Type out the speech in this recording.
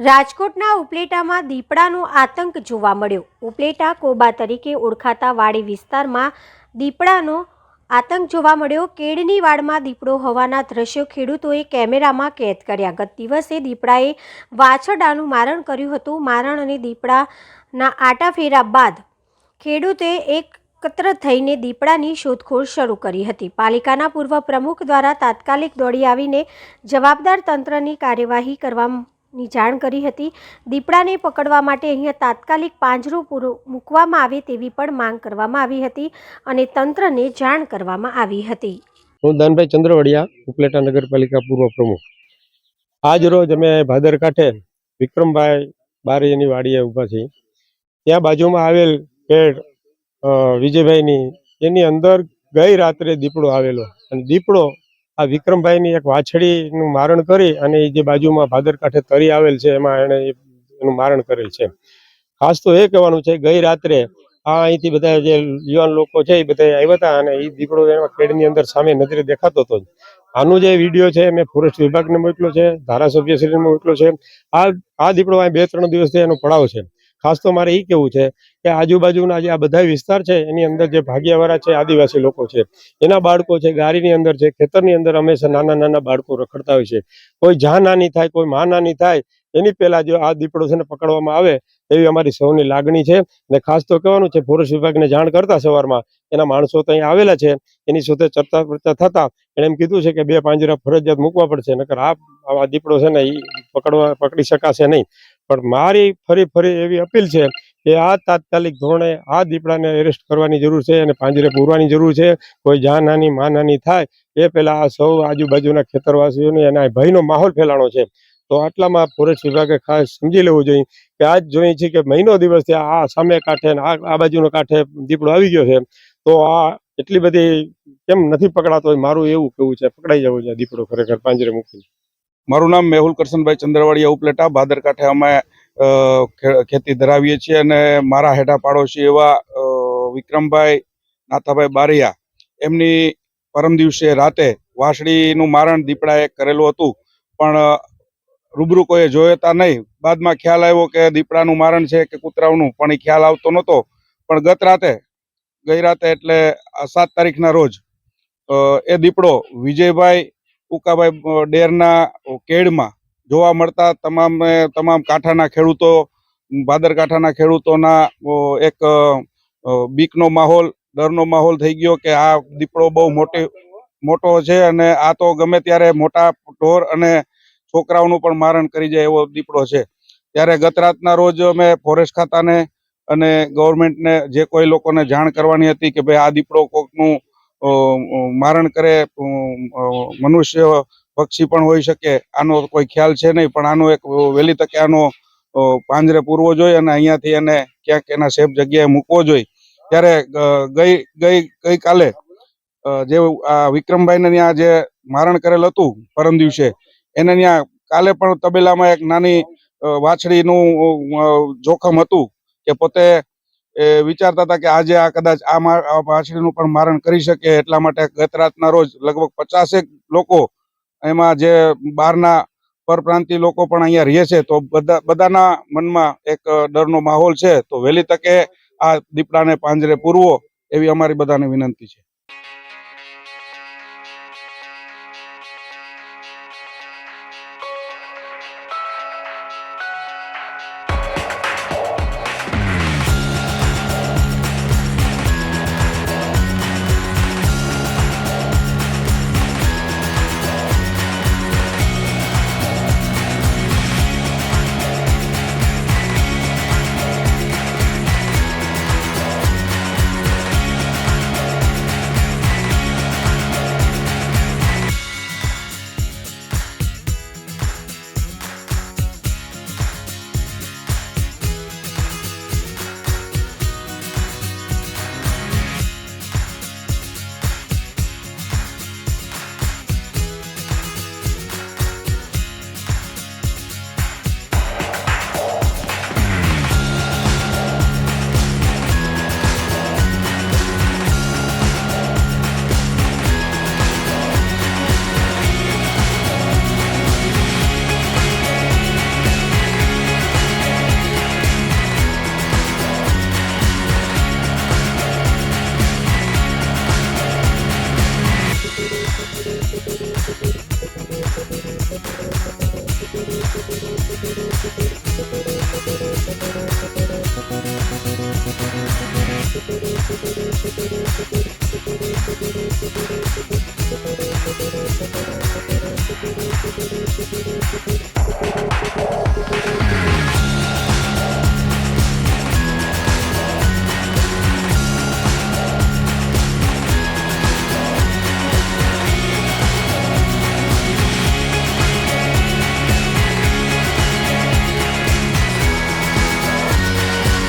રાજકોટના ઉપલેટામાં દીપડાનો આતંક જોવા મળ્યો। ઉપલેટા કોબા તરીકે ઓળખાતા વાડી વિસ્તારમાં દીપડાનો આતંક જોવા મળ્યો। કેળની વાડમાં દીપડો હોવાના દ્રશ્યો ખેડૂતોએ કેમેરામાં કેદ કર્યા। ગત દિવસે દીપડાએ વાછરડાનું મારણ કર્યું હતું। મારણ અને દીપડાના આટાફેરા બાદ ખેડૂતે એકત્ર થઈને દીપડાની શોધખોળ શરૂ કરી હતી। પાલિકાના પૂર્વ પ્રમુખ દ્વારા તાત્કાલિક દોડી આવીને જવાબદાર તંત્રની કાર્યવાહી કરવાની જાણ કરી હતી। દીપડાને પકડવા માટે અહીંયા તાત્કાલિક પાંજરું મૂકવામાં આવે તેવી પણ માંગ કરવામાં આવી હતી અને તંત્રને જાણ કરવામાં આવી હતી। હું દાનભાઈ ચંદ્રવડિયા, ઉપલેટા નગરપાલિકા પૂર્વ પ્રમુખ। આજ રોજ અમે ભાદર કાંઠે વિક્રમભાઈ બારીની વાડીએ ઊભા છીએ। ત્યાં બાજુમાં આવેલ પેડ વિજયભાઈની એની અંદર ગઈ રાત્રે દીપડો આવેલો અને દીપડો આ વિક્રમભાઈની એક વાછડીનું મારણ કરી અને જે બાજુમાં ભાદર કાંઠે તરી આવેલ છે એમાં એણે એનું મારણ કરેલ છે। ખાસ તો એ કહેવાનું છે, ગઈ રાત્રે અહીંથી બધા જે યુવાન લોકો છે એ બધા આવ્યા હતા અને એ દીપડો એમાં ખેડની અંદર સામે નજરે દેખાતો હતો। આનો જે વિડીયો છે મેં ફોરેસ્ટ વિભાગને મોકલ્યો છે, ધારાસભ્યશ્રીને મોકલ્યો છે। આ દીપડો અહીં 2-3 દિવસથી એનો પડાવ છે। ખાસ તો મારે એ કહેવું છે કે આજુબાજુના જે આ બધા વિસ્તાર છે એની અંદર જે ભાગિયાવાળા છે, આદિવાસી લોકો છે, એના બાળકો છે, ગારીની અંદર છે, ખેતરની અંદર હંમેશા નાના બાળકો રખડતા હોય છે। કોઈ જાનહાની થાય, કોઈ માનહાની થાય એની પહેલા જો આ દીપડો છે ને પકડવામાં આવે એવી અમારી સૌની લાગણી છે। અને ખાસ તો કહેવાનું છે, ફોરેસ્ટ વિભાગને જાણ કરતા સવારમાં એના માણસો તો અહીંયા આવેલા છે, એની સાથે ચર્ચા થતા એણે એમ કીધું છે કે 2 પાંજરા ફરજિયાત મૂકવા પડશે, નકર આ દીપડો છે ને એ પકડી શકાશે નહીં। પણ મારી ફરી એવી અપીલ છે કે આ તાત્કાલિક ધોરણે આ દીપડાને એરેસ્ટ કરવાની જરૂર છે અને પાંજરે પૂરવાની જરૂર છે। કોઈ જાનહાની માનહાની થાય એ પહેલા આ સૌ આજુબાજુના ખેતરવાસીઓને એના ભયનો માહોલ ફેલાણો છે। તો આટલામાં ફોરેસ્ટ વિભાગે ખાસ સમજી લેવું જોઈએ કે આજ જોઈએ છે કે મહિનો દિવસથી આ સામે કાંઠે આ બાજુનો કાંઠે દીપડો આવી ગયો છે, તો આ એટલી બધી કેમ નથી પકડાતો હોય, મારું એવું કહેવું છે, પકડાઈ જવો જોઈએ દીપડો ખરેખર પાંજરે મૂકીને। મારું નામ મેહુલ કરશનભાઈ ચંદ્રવાડિયા, ઉપલેટા ભાદર કાંઠે અમે ખેતી ધરાવીએ છીએ અને મારા હેઠા પાડોશી એવા વિક્રમભાઈ નાથાભાઈ બારિયા એમની પરમ દિવસે રાતે વાછડીનું મારણ દીપડાએ કરેલું હતું, પણ રૂબરૂ કોઈએ જોયતા નહીં। બાદમાં ખ્યાલ આવ્યો કે દીપડાનું મારણ છે કે કૂતરાઓનું, પણ એ ખ્યાલ આવતો નહોતો। પણ ગઈ રાતે એટલે 7 તારીખના રોજ એ દીપડો વિજયભાઈ ઉકાભાઈ ડેરના કેળમાં જોવા મળતા તમામ કાંઠાના ખેડૂતો, ભાદર કાંઠાના ખેડૂતોના એક બીકનો માહોલ, ડરનો માહોલ થઈ ગયો કે આ દીપડો બહુ મોટો છે અને આ તો ગમે ત્યારે મોટા ઢોર અને છોકરાઓનું પણ મારણ કરી જાય એવો દીપડો છે। ત્યારે ગત રાતના રોજ અમે ફોરેસ્ટ ખાતાને અને ગવર્મેન્ટને જે કોઈ લોકોને જાણ કરવાની હતી કે ભાઈ આ દીપડો કોકનું મારણ કરે, મનુષ્ય પક્ષી પણ હોઈ શકે, આનો કોઈ ખ્યાલ છે નહીં, પણ આનો એક વહેલી તકે આનો પાંજરે પૂરવો જોઈએ અને અહીંયાથી એને ક્યાંક એના સેફ જગ્યાએ મૂકવો જોઈએ। ત્યારે ગઈકાલે જે આ વિક્રમભાઈને ત્યાં જે મારણ કરેલ હતું પરમ દિવસે, એને ત્યાં કાલે પણ તબેલામાં એક નાની વાછડીનું જોખમ હતું કે પોતે વિચારતા હતા કે આજે આ કદાચ આ વાછડીનું પણ મારણ કરી શકે, એટલા માટે ગત રાતના રોજ લગભગ 50 લોકો, એમાં જે બહારના પરપ્રાંતિય લોકો પણ અહીંયા રહે છે, તો બધાના મનમાં એક ડરનો માહોલ છે। તો વહેલી તકે આ દીપડાને પાંજરે પૂરવો એવી અમારી બધાને વિનંતી છે।